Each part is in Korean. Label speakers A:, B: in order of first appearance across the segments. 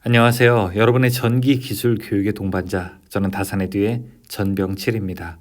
A: 안녕하세요. 여러분의 전기 기술 교육의 동반자, 저는 다산의 뒤에 전병칠입니다.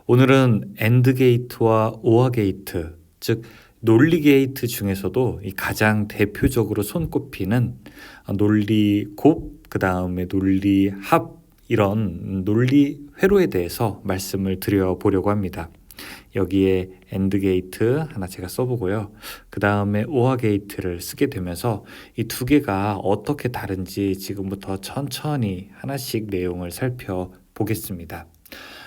A: 오늘은 엔드 게이트와 오어 게이트, 즉 논리 게이트 중에서도 이 가장 대표적으로 손꼽히는 논리 곱, 그 다음에 논리 합, 이런 논리 회로에 대해서 말씀을 드려보려고 합니다. 여기에 엔드 게이트 하나 제가 써보고요. 그 다음에 오어 게이트를 쓰게 되면서 이 두 개가 어떻게 다른지 지금부터 천천히 하나씩 내용을 살펴보겠습니다.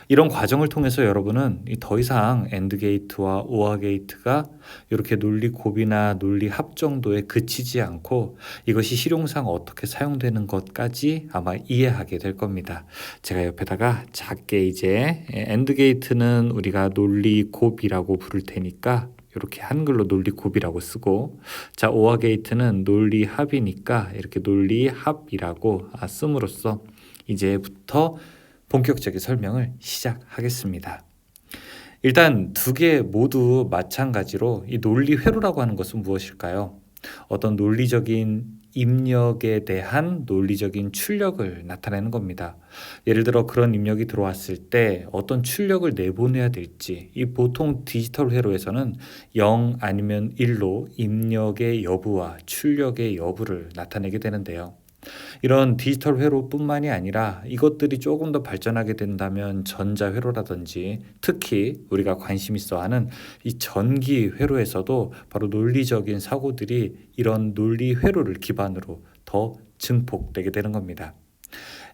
A: 이런 과정을 통해서 여러분은 더 이상 엔드 게이트와 오어 게이트가 이렇게 논리 곱이나 논리 합 정도에 그치지 않고 이것이 실용상 어떻게 사용되는 것까지 아마 이해하게 될 겁니다. 제가 옆에다가 작게 이제 엔드 게이트는 우리가 논리 곱이라고 부를 테니까 이렇게 한글로 논리 곱이라고 쓰고, 자 오어 게이트는 논리 합이니까 이렇게 논리 합이라고 씀으로써 이제부터 본격적인 설명을 시작하겠습니다. 일단 두 개 모두 마찬가지로 이 논리 회로라고 하는 것은 무엇일까요? 어떤 논리적인 입력에 대한 논리적인 출력을 나타내는 겁니다. 예를 들어 그런 입력이 들어왔을 때 어떤 출력을 내보내야 될지, 이 보통 디지털 회로에서는 0 아니면 1로 입력의 여부와 출력의 여부를 나타내게 되는데요. 이런 디지털 회로뿐만이 아니라 이것들이 조금 더 발전하게 된다면 전자 회로라든지, 특히 우리가 관심 있어 하는 이 전기 회로에서도 바로 논리적인 사고들이 이런 논리 회로를 기반으로 더 증폭되게 되는 겁니다.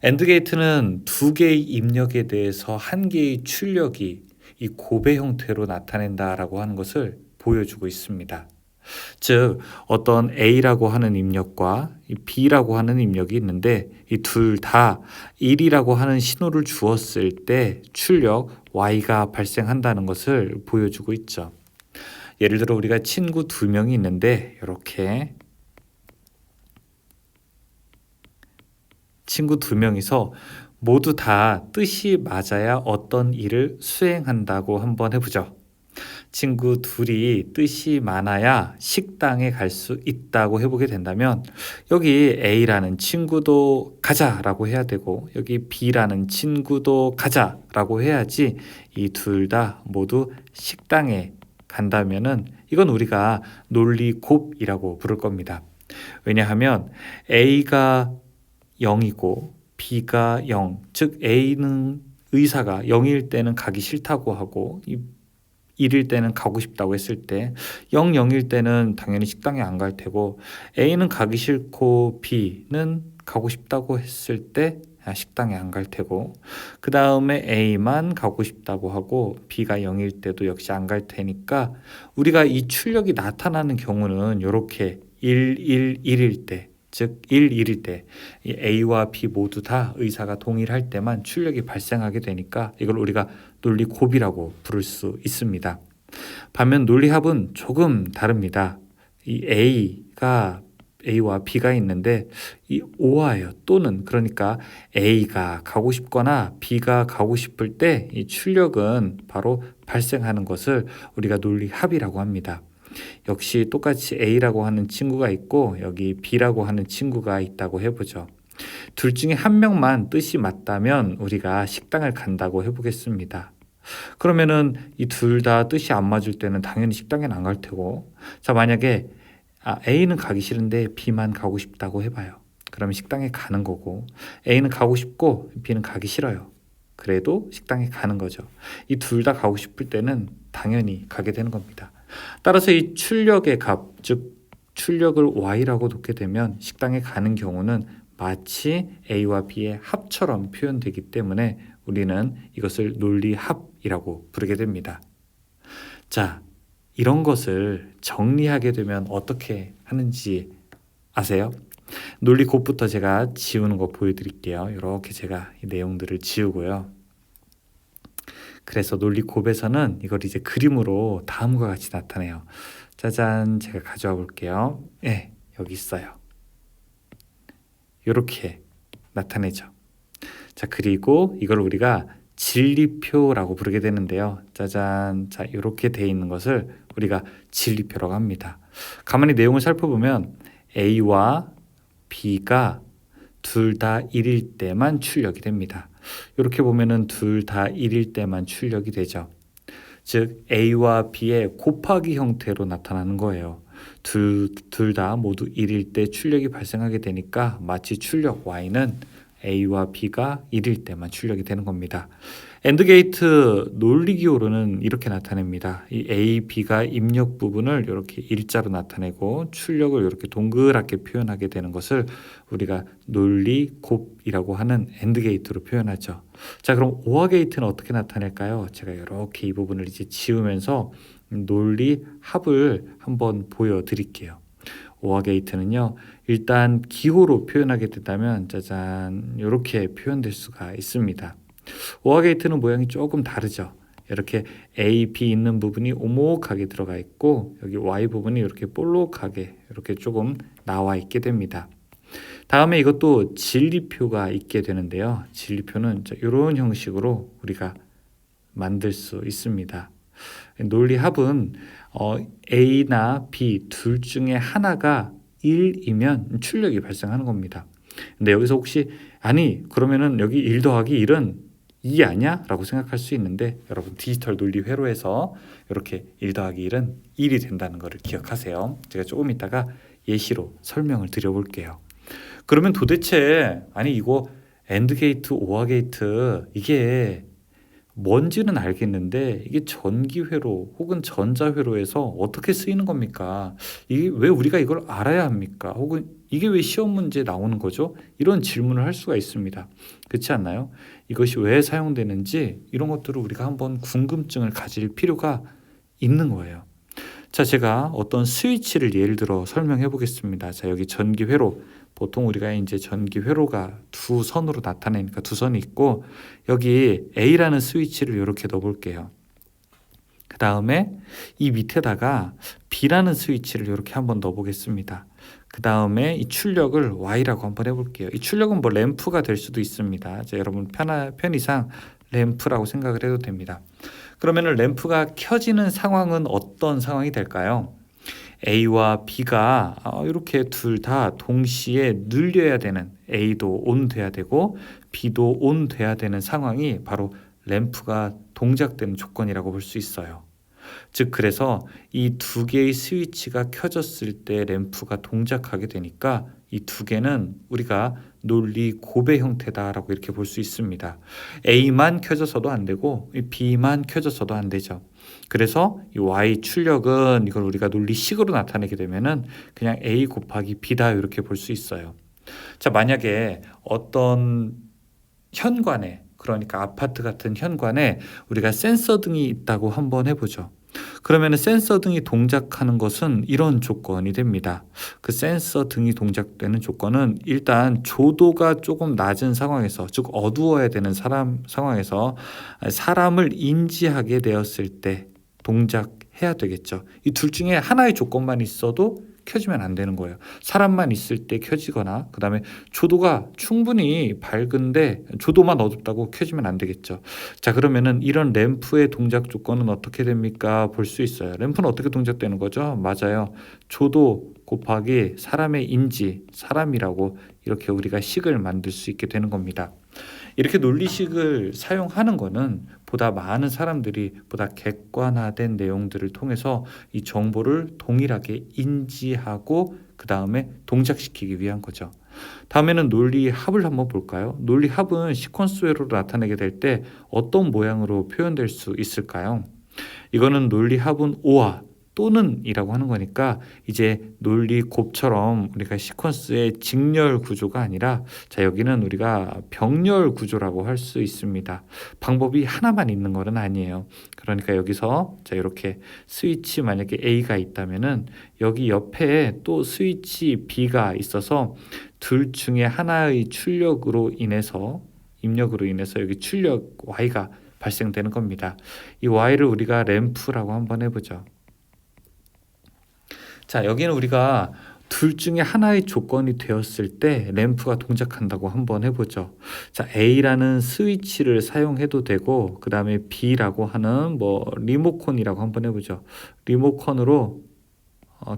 A: 엔드 게이트는 두 개의 입력에 대해서 한 개의 출력이 이 곱의 형태로 나타낸다라고 하는 것을 보여주고 있습니다. 즉 어떤 A라고 하는 입력과 B라고 하는 입력이 있는데 이 둘 다 1이라고 하는 신호를 주었을 때 출력 Y가 발생한다는 것을 보여주고 있죠. 예를 들어 우리가 친구 두 명이 있는데 이렇게 친구 두 명이서 모두 다 뜻이 맞아야 어떤 일을 수행한다고 한번 해보죠. 친구 둘이 뜻이 많아야 식당에 갈 수 있다고 해보게 된다면 여기 A라는 친구도 가자라고 해야 되고 여기 B라는 친구도 가자라고 해야지 이 둘 다 모두 식당에 간다면은 이건 우리가 논리 곱이라고 부를 겁니다. 왜냐하면 A가 0이고 B가 0, 즉 A는 의사가 0일 때는 가기 싫다고 하고 1일 때는 가고 싶다고 했을 때 0, 0일 때는 당연히 식당에 안 갈 테고, A는 가기 싫고 B는 가고 싶다고 했을 때 식당에 안 갈 테고, 그 다음에 A만 가고 싶다고 하고 B가 0일 때도 역시 안 갈 테니까 우리가 이 출력이 나타나는 경우는 이렇게 1, 1, 1일 때, 즉 1, 1일 때 이 A와 B 모두 다 의사가 동일할 때만 출력이 발생하게 되니까 이걸 우리가 논리 곱이라고 부를 수 있습니다. 반면 논리 합은 조금 다릅니다. 이 A와 B가 있는데 이 오화예요. 또는 그러니까 A가 가고 싶거나 B가 가고 싶을 때 이 출력은 바로 발생하는 것을 우리가 논리 합이라고 합니다. 역시 똑같이 A라고 하는 친구가 있고 여기 B라고 하는 친구가 있다고 해보죠. 둘 중에 한 명만 뜻이 맞다면 우리가 식당을 간다고 해보겠습니다. 그러면은 이 둘 다 뜻이 안 맞을 때는 당연히 식당에는 안 갈 테고, 자 만약에 A는 가기 싫은데 B만 가고 싶다고 해봐요. 그러면 식당에 가는 거고, A는 가고 싶고 B는 가기 싫어요. 그래도 식당에 가는 거죠. 이 둘 다 가고 싶을 때는 당연히 가게 되는 겁니다. 따라서 이 출력의 값, 즉 출력을 Y라고 놓게 되면 식당에 가는 경우는 마치 A와 B의 합처럼 표현되기 때문에 우리는 이것을 논리 합이라고 부르게 됩니다. 자, 이런 것을 정리하게 되면 어떻게 하는지 아세요? 논리 곱부터 제가 지우는 거 보여드릴게요. 이렇게 제가 이 내용들을 지우고요. 그래서 논리 곱에서는 이걸 이제 그림으로 다음과 같이 나타내요. 짜잔, 제가 가져와 볼게요. 네, 여기 있어요. 이렇게 나타내죠. 자, 그리고 이걸 우리가 진리표라고 부르게 되는데요. 짜잔, 자 이렇게 돼 있는 것을 우리가 진리표라고 합니다. 가만히 내용을 살펴보면 A와 B가 둘 다 1일 때만 출력이 됩니다. 이렇게 보면은 둘 다 1일 때만 출력이 되죠. 즉 A와 B의 곱하기 형태로 나타나는 거예요. 둘 다 모두 1일 때 출력이 발생하게 되니까 마치 출력 Y는 A와 B가 1일 때만 출력이 되는 겁니다. AND 게이트 논리기호로는 이렇게 나타냅니다. 이 A, B가 입력 부분을 이렇게 일자로 나타내고 출력을 이렇게 동그랗게 표현하게 되는 것을 우리가 논리 곱이라고 하는 AND 게이트로 표현하죠. 자, 그럼 OR 게이트는 어떻게 나타낼까요? 제가 이렇게 이 부분을 이제 지우면서 논리 합을 한번 보여드릴게요. OR 게이트는요, 일단 기호로 표현하게 된다면 짜잔 이렇게 표현될 수가 있습니다. OR 게이트는 모양이 조금 다르죠. 이렇게 A, B 있는 부분이 오목하게 들어가 있고 여기 Y 부분이 이렇게 볼록하게 이렇게 조금 나와 있게 됩니다. 다음에 이것도 진리표가 있게 되는데요. 진리표는 이런 형식으로 우리가 만들 수 있습니다. 논리합은 A나 B 둘 중에 하나가 1이면 출력이 발생하는 겁니다. 근데 여기서 혹시 아니 그러면은 여기 1 더하기 1은 2 아니야? 라고 생각할 수 있는데 여러분 디지털 논리 회로에서 이렇게 1 더하기 1은 1이 된다는 것을 기억하세요. 제가 조금 이따가 예시로 설명을 드려볼게요. 그러면 도대체 아니 이거 AND 게이트, OR 게이트 이게 뭔지는 알겠는데 이게 전기회로 혹은 전자회로에서 어떻게 쓰이는 겁니까? 이게 왜 우리가 이걸 알아야 합니까? 혹은 이게 왜 시험 문제에 나오는 거죠? 이런 질문을 할 수가 있습니다. 그렇지 않나요? 이것이 왜 사용되는지 이런 것들을 우리가 한번 궁금증을 가질 필요가 있는 거예요. 자, 제가 어떤 스위치를 예를 들어 설명해 보겠습니다. 자, 여기 전기회로 보통 우리가 이제 전기 회로가 두 선으로 나타내니까 두 선이 있고 여기 A라는 스위치를 이렇게 넣어 볼게요. 그 다음에 이 밑에다가 B라는 스위치를 이렇게 한번 넣어 보겠습니다. 그 다음에 이 출력을 Y라고 한번 해볼게요. 이 출력은 뭐 램프가 될 수도 있습니다. 자, 여러분 편의상 램프라고 생각을 해도 됩니다. 그러면은 램프가 켜지는 상황은 어떤 상황이 될까요? A와 B가 이렇게 둘 다 동시에 눌려야 되는 A도 온 돼야 되고 B도 온 돼야 되는 상황이 바로 램프가 동작되는 조건이라고 볼 수 있어요. 즉 그래서 이 두 개의 스위치가 켜졌을 때 램프가 동작하게 되니까 이 두 개는 우리가 논리 곱의 형태다라고 이렇게 볼 수 있습니다. A만 켜져서도 안 되고 B만 켜져서도 안 되죠. 그래서 이 Y 출력은 이걸 우리가 논리식으로 나타내게 되면은 그냥 A 곱하기 B다 이렇게 볼 수 있어요. 자, 만약에 어떤 현관에 그러니까 아파트 같은 현관에 우리가 센서 등이 있다고 한번 해보죠. 그러면 센서 등이 동작하는 것은 이런 조건이 됩니다. 그 센서 등이 동작되는 조건은 일단 조도가 조금 낮은 상황에서 즉 어두워야 되는 상황에서 사람을 인지하게 되었을 때 동작해야 되겠죠. 이 둘 중에 하나의 조건만 있어도 켜지면 안 되는 거예요. 사람만 있을 때 켜지거나 그 다음에 조도가 충분히 밝은데 조도만 어둡다고 켜지면 안 되겠죠. 자, 그러면은 이런 램프의 동작 조건은 어떻게 됩니까? 볼 수 있어요. 램프는 어떻게 동작되는 거죠? 맞아요. 조도 곱하기 사람의 인지, 사람이라고 이렇게 우리가 식을 만들 수 있게 되는 겁니다. 이렇게 논리식을 사용하는 거는 보다 많은 사람들이 보다 객관화된 내용들을 통해서 이 정보를 동일하게 인지하고 그 다음에 동작시키기 위한 거죠. 다음에는 논리합을 한번 볼까요? 논리합은 시퀀스회로 나타내게 될 때 어떤 모양으로 표현될 수 있을까요? 이거는 논리합은 오와 또는 이라고 하는 거니까 이제 논리 곱처럼 우리가 시퀀스의 직렬 구조가 아니라 자 여기는 우리가 병렬 구조라고 할 수 있습니다. 방법이 하나만 있는 것은 아니에요. 그러니까 여기서 자 이렇게 스위치 만약에 A가 있다면은 여기 옆에 또 스위치 B가 있어서 둘 중에 하나의 출력으로 인해서 입력으로 인해서 여기 출력 Y가 발생되는 겁니다. 이 Y를 우리가 램프라고 한번 해보죠. 자, 여기는 우리가 둘 중에 하나의 조건이 되었을 때 램프가 동작한다고 한번 해보죠. 자, A라는 스위치를 사용해도 되고 그 다음에 B라고 하는 뭐 리모컨이라고 한번 해보죠. 리모컨으로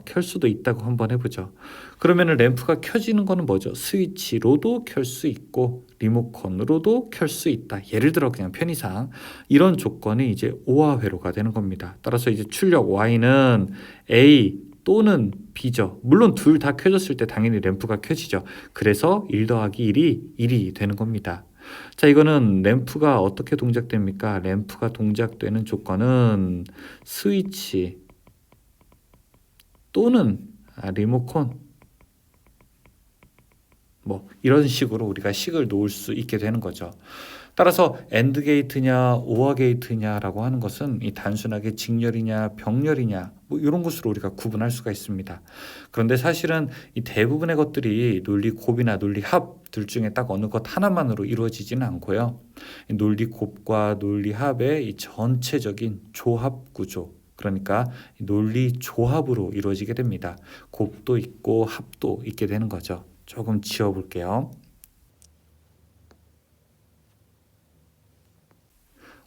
A: 켤 수도 있다고 한번 해보죠. 그러면은 램프가 켜지는 거는 뭐죠? 스위치로도 켤 수 있고 리모컨으로도 켤 수 있다. 예를 들어 그냥 편의상 이런 조건이 이제 오화 회로가 되는 겁니다. 따라서 이제 출력 Y는 A 또는 B죠. 물론 둘 다 켜졌을 때 당연히 램프가 켜지죠. 그래서 1 더하기 1이 1이 되는 겁니다. 자, 이거는 램프가 어떻게 동작됩니까? 램프가 동작되는 조건은 스위치 또는 리모컨 뭐 이런 식으로 우리가 식을 놓을 수 있게 되는 거죠. 따라서 엔드 게이트냐 오어 게이트냐라고 하는 것은 이 단순하게 직렬이냐 병렬이냐 뭐 이런 것으로 우리가 구분할 수가 있습니다. 그런데 사실은 이 대부분의 것들이 논리 곱이나 논리 합 둘 중에 딱 어느 것 하나만으로 이루어지지는 않고요. 이 논리 곱과 논리 합의 이 전체적인 조합 구조, 그러니까 논리 조합으로 이루어지게 됩니다. 곱도 있고 합도 있게 되는 거죠. 조금 지워볼게요.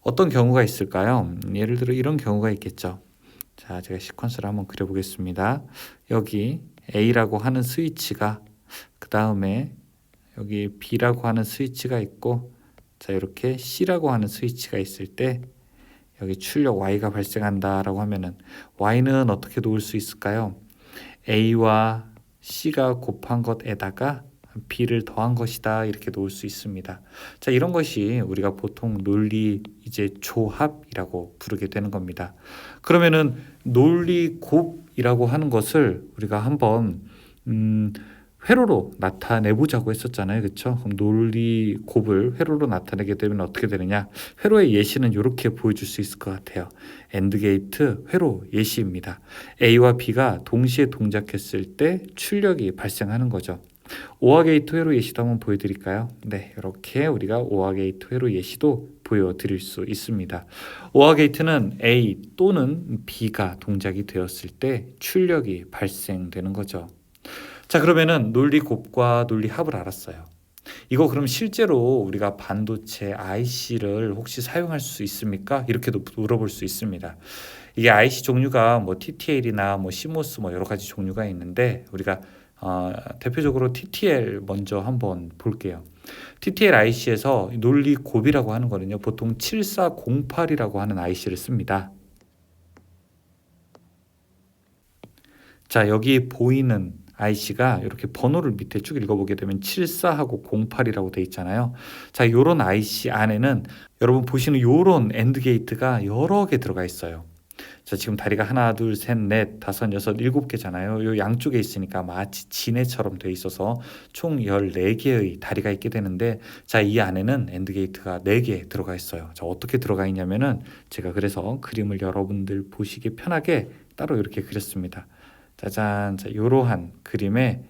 A: 어떤 경우가 있을까요? 예를 들어 이런 경우가 있겠죠. 자, 제가 시퀀스를 한번 그려보겠습니다. 여기 A라고 하는 스위치가, 그 다음에 여기 B라고 하는 스위치가 있고, 자, 이렇게 C라고 하는 스위치가 있을 때 여기 출력 Y가 발생한다라고 하면은 Y는 어떻게 놓을 수 있을까요? A와 C가 곱한 것에다가 B를 더한 것이다, 이렇게 놓을 수 있습니다. 자, 이런 것이 우리가 보통 논리 이제 조합이라고 부르게 되는 겁니다. 그러면은 논리 곱이라고 하는 것을 우리가 한번 회로로 나타내 보자고 했었잖아요. 그렇죠? 그럼 논리 곱을 회로로 나타내게 되면 어떻게 되느냐? 회로의 예시는 이렇게 보여줄 수 있을 것 같아요. 엔드 게이트 회로 예시입니다. A와 B가 동시에 동작했을 때 출력이 발생하는 거죠. 오화 게이트 회로 예시도 한번 보여드릴까요? 네, 이렇게 우리가 오화 게이트 회로 예시도 보여드릴 수 있습니다. 오화 게이트는 A 또는 B가 동작이 되었을 때 출력이 발생되는 거죠. 자, 그러면은 논리 곱과 논리 합을 알았어요. 이거 그럼 실제로 우리가 반도체 IC를 혹시 사용할 수 있습니까? 이렇게도 물어볼 수 있습니다. 이게 IC 종류가 뭐 TTL이나 뭐 CMOS 뭐 여러 가지 종류가 있는데 우리가 대표적으로 TTL 먼저 한번 볼게요. TTL IC에서 논리 곱이라고 하는 거는요, 보통 7408이라고 하는 IC를 씁니다. 자, 여기 보이는 IC가 이렇게 번호를 밑에 쭉 읽어보게 되면 74하고 08이라고 돼 있잖아요. 자, 요런 IC 안에는 여러분 보시는 요런 엔드 게이트가 여러 개 들어가 있어요. 자, 지금 다리가 하나, 둘, 셋, 넷, 다섯, 여섯, 일곱 개잖아요. 요 양쪽에 있으니까 마치 지네처럼 돼 있어서 총 14개의 다리가 있게 되는데, 자, 이 안에는 엔드 게이트가 4개 들어가 있어요. 자, 어떻게 들어가 있냐면은 제가 그래서 그림을 여러분들 보시기 편하게 따로 이렇게 그렸습니다. 짜잔, 자, 이러한 그림에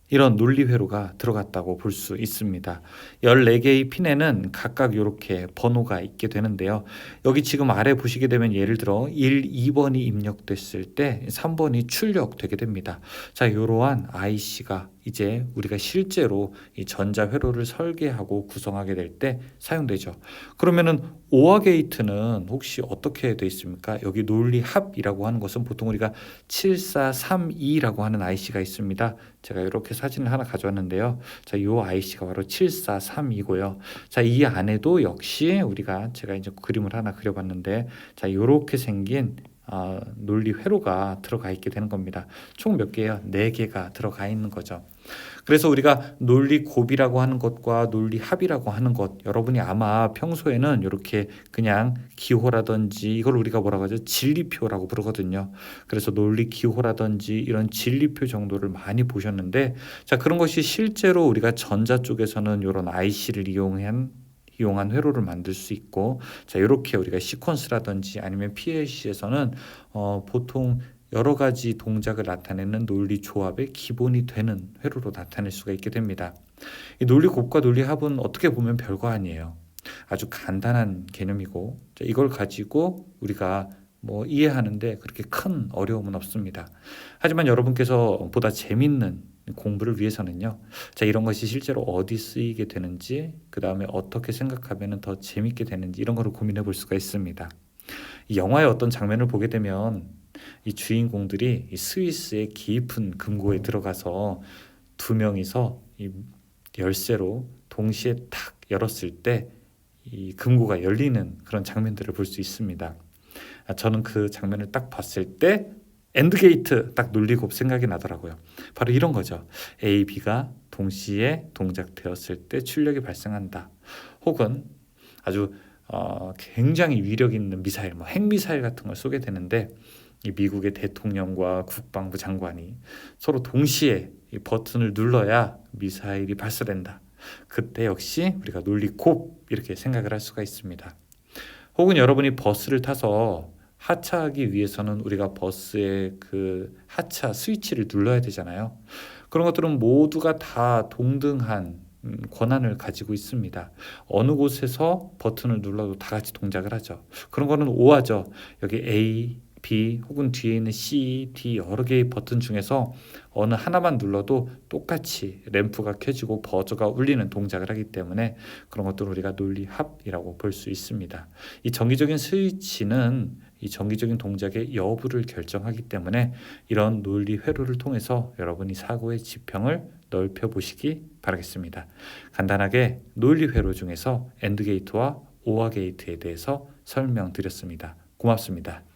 A: 이런 논리 회로가 들어갔다고 볼 수 있습니다. 14개의 핀에는 각각 이렇게 번호가 있게 되는데요. 여기 지금 아래 보시게 되면 예를 들어 1, 2번이 입력됐을 때 3번이 출력되게 됩니다. 자, 이러한 IC가 이제 우리가 실제로 이 전자 회로를 설계하고 구성하게 될 때 사용되죠. 그러면은 오화 게이트는 혹시 어떻게 되어 있습니까? 여기 논리 합이라고 하는 것은 보통 우리가 7432라고 하는 IC가 있습니다. 제가 이렇게 사진을 하나 가져왔는데요. 자, 이 IC가 바로 7432고요. 자, 이 안에도 역시 우리가 제가 이제 그림을 하나 그려봤는데, 자, 이렇게 생긴 논리 회로가 들어가 있게 되는 겁니다. 총 몇 개예요? 4개가 들어가 있는 거죠. 그래서 우리가 논리 곱이라고 하는 것과 논리 합이라고 하는 것, 여러분이 아마 평소에는 이렇게 그냥 기호라든지 이걸 우리가 뭐라고 하죠? 진리표라고 부르거든요. 그래서 논리 기호라든지 이런 진리표 정도를 많이 보셨는데, 자, 그런 것이 실제로 우리가 전자 쪽에서는 이런 IC를 이용한 회로를 만들 수 있고, 자, 이렇게 우리가 시퀀스라든지 아니면 PLC에서는 보통 여러 가지 동작을 나타내는 논리 조합의 기본이 되는 회로로 나타낼 수가 있게 됩니다. 이 논리 곱과 논리 합은 어떻게 보면 별거 아니에요. 아주 간단한 개념이고, 자, 이걸 가지고 우리가 뭐 이해하는데 그렇게 큰 어려움은 없습니다. 하지만 여러분께서 보다 재밌는 공부를 위해서는요, 자, 이런 것이 실제로 어디 쓰이게 되는지, 그 다음에 어떻게 생각하면 더 재밌게 되는지 이런 거를 고민해 볼 수가 있습니다. 이 영화의 어떤 장면을 보게 되면 이 주인공들이 이 스위스의 깊은 금고에 들어가서 두 명이서 이 열쇠로 동시에 탁 열었을 때 이 금고가 열리는 그런 장면들을 볼 수 있습니다. 저는 그 장면을 딱 봤을 때 엔드게이트 딱 눌리고 생각이 나더라고요. 바로 이런 거죠. A, B가 동시에 동작되었을 때 출력이 발생한다. 혹은 아주 굉장히 위력 있는 미사일, 뭐 핵미사일 같은 걸 쏘게 되는데 이 미국의 대통령과 국방부 장관이 서로 동시에 이 버튼을 눌러야 미사일이 발사된다. 그때 역시 우리가 논리곱 이렇게 생각을 할 수가 있습니다. 혹은 여러분이 버스를 타서 하차하기 위해서는 우리가 버스의 그 하차 스위치를 눌러야 되잖아요. 그런 것들은 모두가 다 동등한 권한을 가지고 있습니다. 어느 곳에서 버튼을 눌러도 다 같이 동작을 하죠. 그런 거는 오하죠. 여기 A, B 혹은 뒤에 있는 C, D 여러 개의 버튼 중에서 어느 하나만 눌러도 똑같이 램프가 켜지고 버저가 울리는 동작을 하기 때문에 그런 것들을 우리가 논리합이라고 볼 수 있습니다. 이 정기적인 스위치는 이 정기적인 동작의 여부를 결정하기 때문에 이런 논리 회로를 통해서 여러분이 사고의 지평을 넓혀 보시기 바라겠습니다. 간단하게 논리 회로 중에서 엔드 게이트와 오어 게이트에 대해서 설명드렸습니다. 고맙습니다.